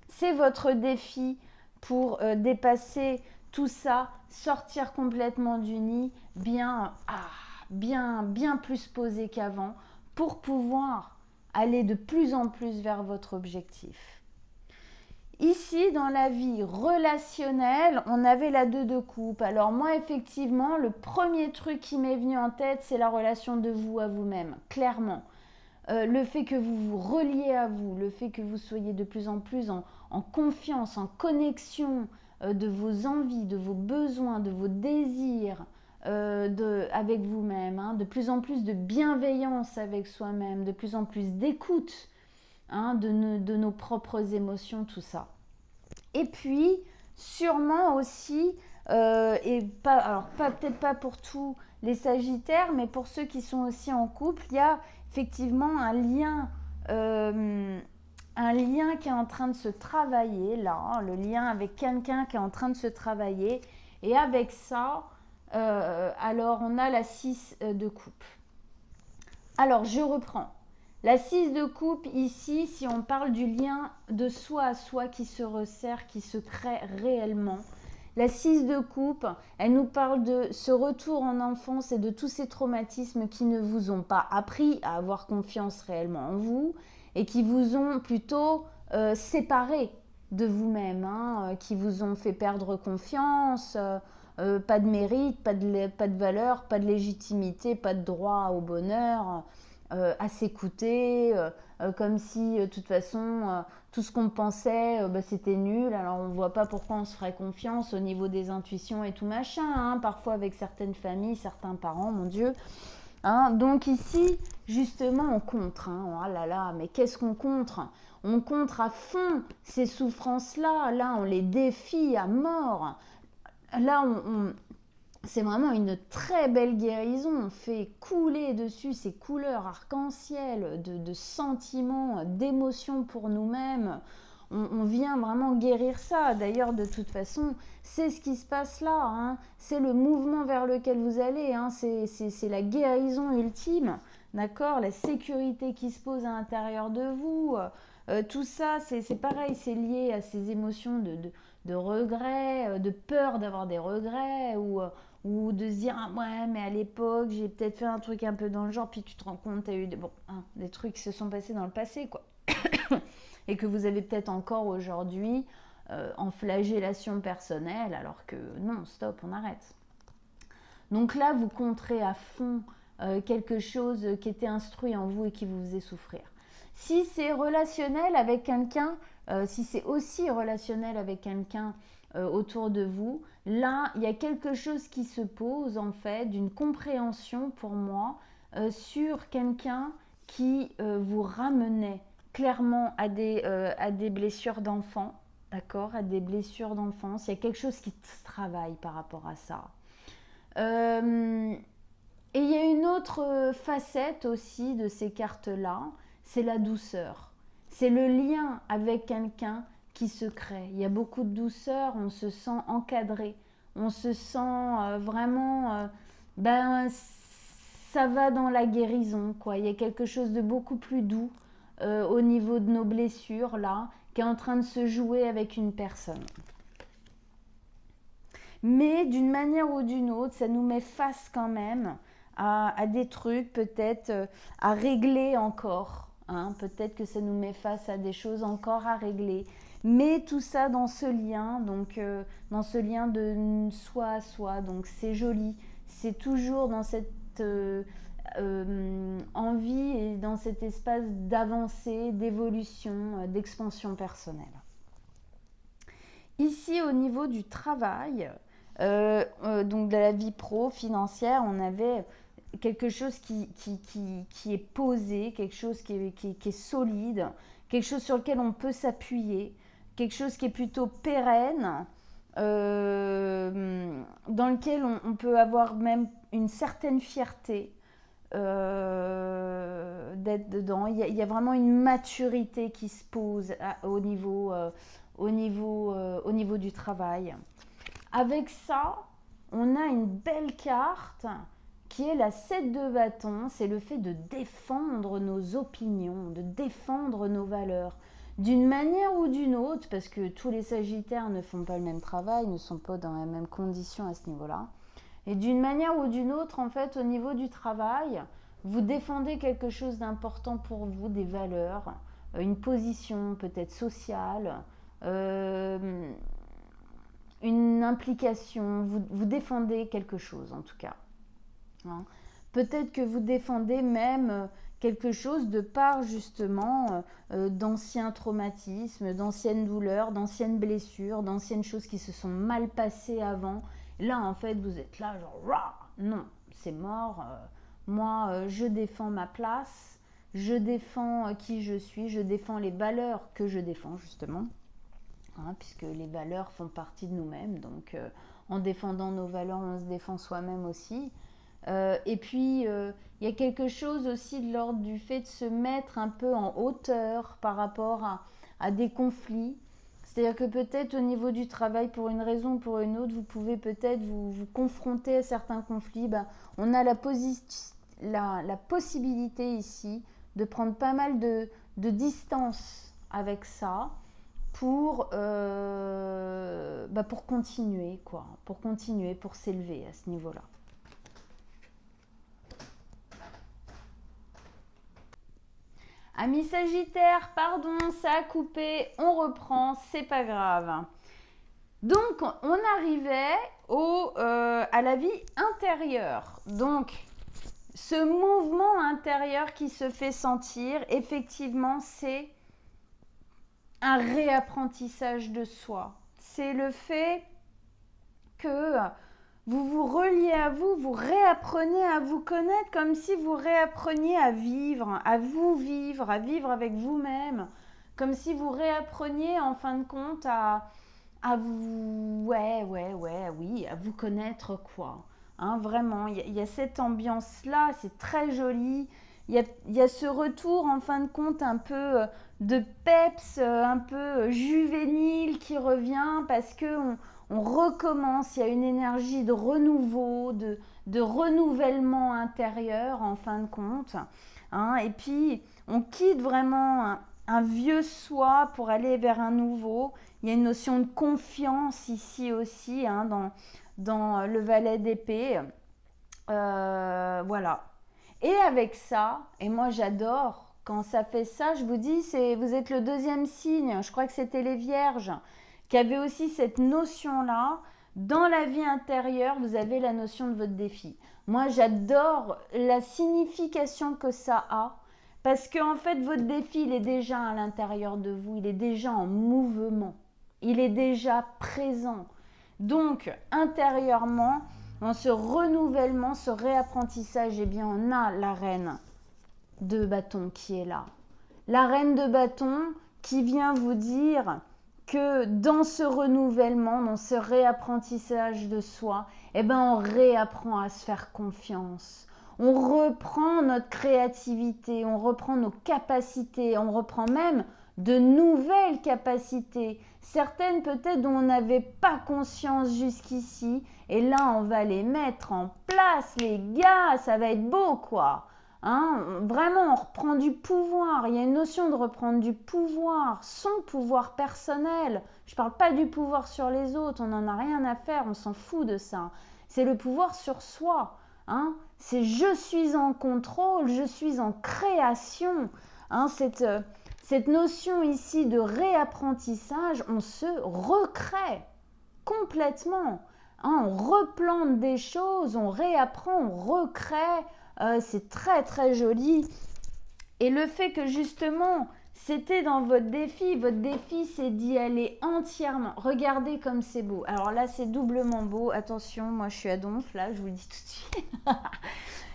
C'est votre défi pour dépasser tout ça, sortir complètement du nid, bien plus posé qu'avant, pour pouvoir aller de plus en plus vers votre objectif. Ici, dans la vie relationnelle, on avait la 2 de coupe. Alors moi, effectivement, le premier truc qui m'est venu en tête, c'est la relation de vous à vous-même, clairement. Le fait que vous vous reliez à vous, le fait que vous soyez de plus en plus en confiance, en connexion de vos envies, de vos besoins, de vos désirs, avec vous-même, hein, de plus en plus de bienveillance avec soi-même, de plus en plus d'écoute, hein, de nos propres émotions, tout ça. Et puis, sûrement aussi, peut-être pas pour tous les Sagittaires, mais pour ceux qui sont aussi en couple, il y a effectivement un lien qui est en train de se travailler, là, hein, le lien avec quelqu'un qui est en train de se travailler. Et avec ça, alors on a la 6 de coupe. Alors, je reprends. La 6 de coupe, ici, si on parle du lien de soi à soi qui se resserre, qui se crée réellement, la 6 de coupe, elle nous parle de ce retour en enfance et de tous ces traumatismes qui ne vous ont pas appris à avoir confiance réellement en vous et qui vous ont plutôt séparé de vous-même, hein, qui vous ont fait perdre confiance, pas de mérite, pas de valeur, pas de légitimité, pas de droit au bonheur, à s'écouter, comme si de toute façon tout ce qu'on pensait c'était nul, alors on ne voit pas pourquoi on se ferait confiance au niveau des intuitions et tout machin, hein, parfois avec certaines familles, certains parents, mon Dieu. Hein, donc ici, justement, on contre. Hein. Oh là là, mais qu'est-ce qu'on contre? On contre à fond ces souffrances-là. Là, on les défie à mort. Là, c'est vraiment une très belle guérison. On fait couler dessus ces couleurs arc-en-ciel de sentiments, d'émotions pour nous-mêmes. On vient vraiment guérir ça. D'ailleurs, de toute façon, c'est ce qui se passe là. Hein. C'est le mouvement vers lequel vous allez. Hein. C'est la guérison ultime. D'accord? La sécurité qui se pose à l'intérieur de vous. Tout ça, c'est pareil. C'est lié à ces émotions de regret, de peur d'avoir des regrets ou de se dire ah, ouais mais à l'époque j'ai peut-être fait un truc un peu dans le genre, puis tu te rends compte t'as eu des trucs qui se sont passés dans le passé quoi et que vous avez peut-être encore aujourd'hui en flagellation personnelle, alors que non, stop, on arrête. Donc là vous contrez à fond quelque chose qui était instruit en vous et qui vous faisait souffrir. Si c'est relationnel avec quelqu'un, si c'est aussi relationnel avec quelqu'un autour de vous, là, il y a quelque chose qui se pose en fait, d'une compréhension pour moi sur quelqu'un qui vous ramenait clairement à des blessures d'enfant, d'accord, à des blessures d'enfance. Il y a quelque chose qui se travaille par rapport à ça. Et il y a une autre facette aussi de ces cartes-là, c'est la douceur. C'est le lien avec quelqu'un qui se crée. Il y a beaucoup de douceur, on se sent encadré, on se sent vraiment, ça va dans la guérison, quoi. Il y a quelque chose de beaucoup plus doux au niveau de nos blessures, là, qui est en train de se jouer avec une personne. Mais d'une manière ou d'une autre, ça nous met face quand même à des trucs peut-être à régler encore. Hein. Peut-être que ça nous met face à des choses encore à régler. Mais tout ça dans ce lien, donc dans ce lien de soi à soi. Donc c'est joli. C'est toujours dans cette envie et dans cet espace d'avancée, d'évolution, d'expansion personnelle. Ici, au niveau du travail, donc de la vie financière, on avait quelque chose qui est posé, quelque chose qui est solide, quelque chose sur lequel on peut s'appuyer, quelque chose qui est plutôt pérenne, dans lequel on peut avoir même une certaine fierté d'être dedans. Il y a vraiment une maturité qui se pose au niveau du travail. Avec ça, on a une belle carte qui est la 7 de bâton. C'est le fait de défendre nos opinions, de défendre nos valeurs, d'une manière ou d'une autre, parce que tous les Sagittaires ne font pas le même travail, ne sont pas dans les mêmes conditions à ce niveau-là. Et d'une manière ou d'une autre, en fait, au niveau du travail, vous défendez quelque chose d'important pour vous, des valeurs, une position peut-être sociale, une implication, vous défendez quelque chose en tout cas. Hein. Peut-être que vous défendez même quelque chose de par justement d'anciens traumatismes, d'anciennes douleurs, d'anciennes blessures, d'anciennes choses qui se sont mal passées avant. Là en fait vous êtes là genre rah, non, c'est mort, moi je défends ma place, je défends qui je suis, je défends les valeurs que je défends justement. Hein, puisque les valeurs font partie de nous-mêmes, donc en défendant nos valeurs, on se défend soi-même aussi. Et puis, il y a quelque chose aussi de l'ordre du fait de se mettre un peu en hauteur par rapport à des conflits. C'est-à-dire que peut-être au niveau du travail, pour une raison ou pour une autre, vous pouvez peut-être vous confronter à certains conflits. On a la possibilité ici de prendre pas mal de distance avec ça, pour continuer, quoi. Pour continuer, pour s'élever à ce niveau-là. Amis Sagittaire, pardon, ça a coupé, on reprend, c'est pas grave. Donc, on arrivait à la vie intérieure. Donc, ce mouvement intérieur qui se fait sentir, effectivement, c'est un réapprentissage de soi. C'est le fait que vous vous reliez à vous, vous réapprenez à vous connaître comme si vous réappreniez à vivre, à vivre avec vous-même, comme si vous réappreniez en fin de compte à vous, oui, à vous connaître quoi. Hein, vraiment, il y a cette ambiance-là, c'est très joli. Il y a ce retour en fin de compte un peu de peps, un peu juvénile qui revient parce que on recommence, il y a une énergie de renouveau, de renouvellement intérieur en fin de compte. Hein, et puis, on quitte vraiment un vieux soi pour aller vers un nouveau. Il y a une notion de confiance ici aussi, hein, dans le valet d'épée. Voilà. Et avec ça, et moi j'adore, quand ça fait ça, je vous dis, vous êtes le deuxième signe, je crois que c'était les vierges, qui avaient aussi cette notion-là. Dans la vie intérieure, vous avez la notion de votre défi. Moi j'adore la signification que ça a, parce qu'en fait votre défi, il est déjà à l'intérieur de vous, il est déjà en mouvement, il est déjà présent. Donc intérieurement, dans ce renouvellement, ce réapprentissage, eh bien, on a la reine de bâton qui est là. La reine de bâton qui vient vous dire que dans ce renouvellement, dans ce réapprentissage de soi, eh ben, on réapprend à se faire confiance. On reprend notre créativité, on reprend nos capacités, on reprend même de nouvelles capacités, certaines peut-être dont on n'avait pas conscience jusqu'ici, et là on va les mettre en place, les gars, ça va être beau quoi. Hein, vraiment, on reprend du pouvoir. Il y a une notion de reprendre du pouvoir, son pouvoir personnel. Je ne parle pas du pouvoir sur les autres, on n'en a rien à faire, on s'en fout de ça. C'est le pouvoir sur soi. Hein, c'est je suis en contrôle, je suis en création. Hein, cette notion ici de réapprentissage, on se recrée complètement. Hein, on replante des choses, on réapprend, on recrée. C'est très très joli. Et le fait que justement, c'était dans votre défi c'est d'y aller entièrement. Regardez comme c'est beau. Alors là, c'est doublement beau. Attention, moi je suis à donf, là, je vous le dis tout de suite.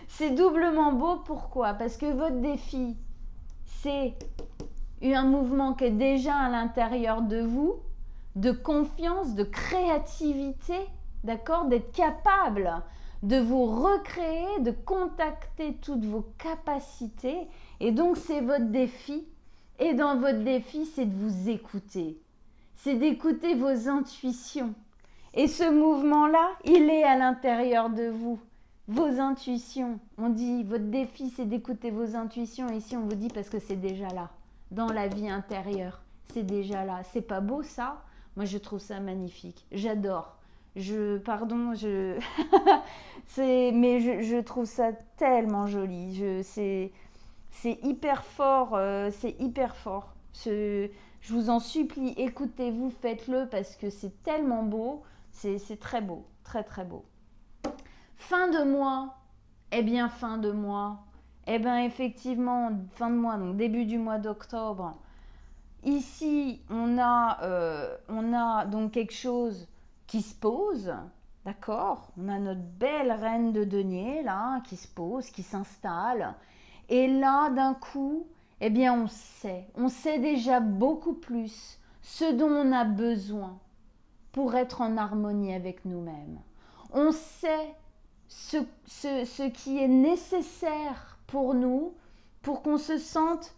C'est doublement beau, pourquoi? Parce que votre défi, c'est un mouvement qui est déjà à l'intérieur de vous, de confiance, de créativité, d'accord, d'être capable de vous recréer, de contacter toutes vos capacités. Et donc, c'est votre défi. Et dans votre défi, c'est de vous écouter. C'est d'écouter vos intuitions. Et ce mouvement-là, il est à l'intérieur de vous. Vos intuitions. On dit, votre défi, c'est d'écouter vos intuitions. Et ici, on vous dit parce que c'est déjà là. Dans la vie intérieure, c'est déjà là. C'est pas beau, ça? Moi, je trouve ça magnifique. J'adore. Mais je trouve ça tellement joli. C'est hyper fort, c'est hyper fort. Je vous en supplie, écoutez-vous, faites-le parce que c'est tellement beau. C'est très beau, très très beau. Fin de mois, eh bien fin de mois, eh bien effectivement, fin de mois, donc début du mois d'octobre. Ici, on a donc quelque chose qui se pose, d'accord? On a notre belle reine de denier, là, qui se pose, qui s'installe. Et là, d'un coup, eh bien, on sait déjà beaucoup plus ce dont on a besoin pour être en harmonie avec nous-mêmes. On sait ce qui est nécessaire pour nous, pour qu'on se sente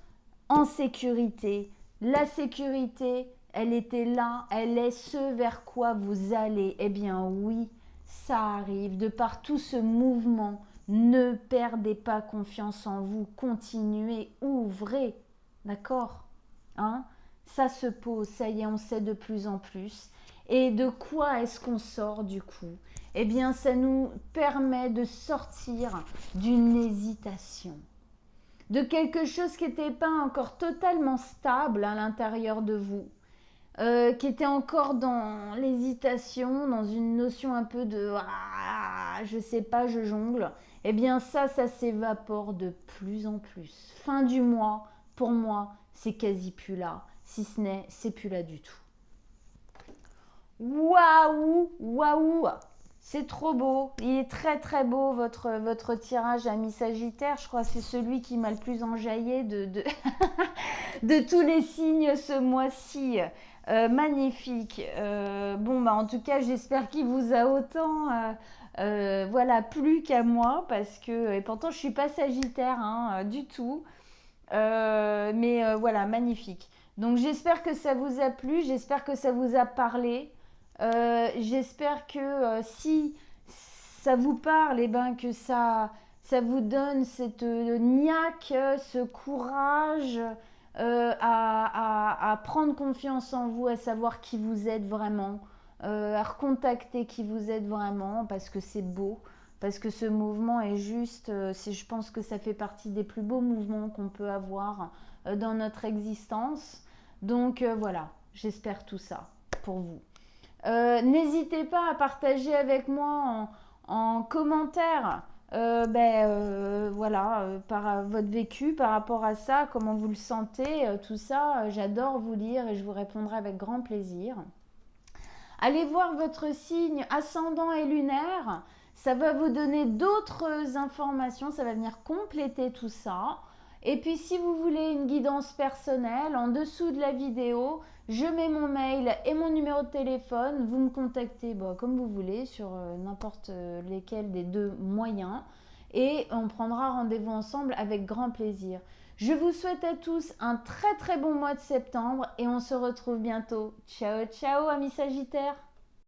en sécurité. La sécurité, elle était là, elle est ce vers quoi vous allez. Eh bien oui, ça arrive. De par tout ce mouvement, ne perdez pas confiance en vous. Continuez, ouvrez. D'accord? Hein? Ça se pose, ça y est, on sait de plus en plus. Et de quoi est-ce qu'on sort du coup? Eh bien, ça nous permet de sortir d'une hésitation, de quelque chose qui n'était pas encore totalement stable à l'intérieur de vous. qui était encore dans l'hésitation, dans une notion un peu de je sais pas, je jongle, eh bien ça s'évapore de plus en plus. Fin du mois, pour moi, c'est quasi plus là. Si ce n'est, c'est plus là du tout. Waouh, waouh, c'est trop beau. Il est très très beau votre tirage, ami Sagittaire. Je crois que c'est celui qui m'a le plus enjaillé de tous les signes ce mois-ci. Magnifique. Bon, bah en tout cas, j'espère qu'il vous a autant voilà, plu qu'à moi. Parce que, et pourtant, je ne suis pas Sagittaire hein, du tout. Mais voilà, magnifique. Donc j'espère que ça vous a plu, j'espère que ça vous a parlé. J'espère que si ça vous parle, et ben que ça vous donne cette niaque, ce courage à prendre confiance en vous, à savoir qui vous êtes vraiment, à recontacter qui vous êtes vraiment, parce que c'est beau, parce que ce mouvement est juste, je pense que ça fait partie des plus beaux mouvements qu'on peut avoir dans notre existence. Donc voilà, j'espère tout ça pour vous. N'hésitez pas à partager avec moi en commentaire voilà, par votre vécu par rapport à ça, comment vous le sentez, tout ça. J'adore vous lire et je vous répondrai avec grand plaisir. Allez voir votre signe ascendant et lunaire. Ça va vous donner d'autres informations, ça va venir compléter tout ça. Et puis si vous voulez une guidance personnelle, en dessous de la vidéo, je mets mon mail et mon numéro de téléphone. Vous me contactez comme vous voulez sur n'importe lesquels des deux moyens. Et on prendra rendez-vous ensemble avec grand plaisir. Je vous souhaite à tous un très très bon mois de septembre et on se retrouve bientôt. Ciao ciao amis Sagittaires.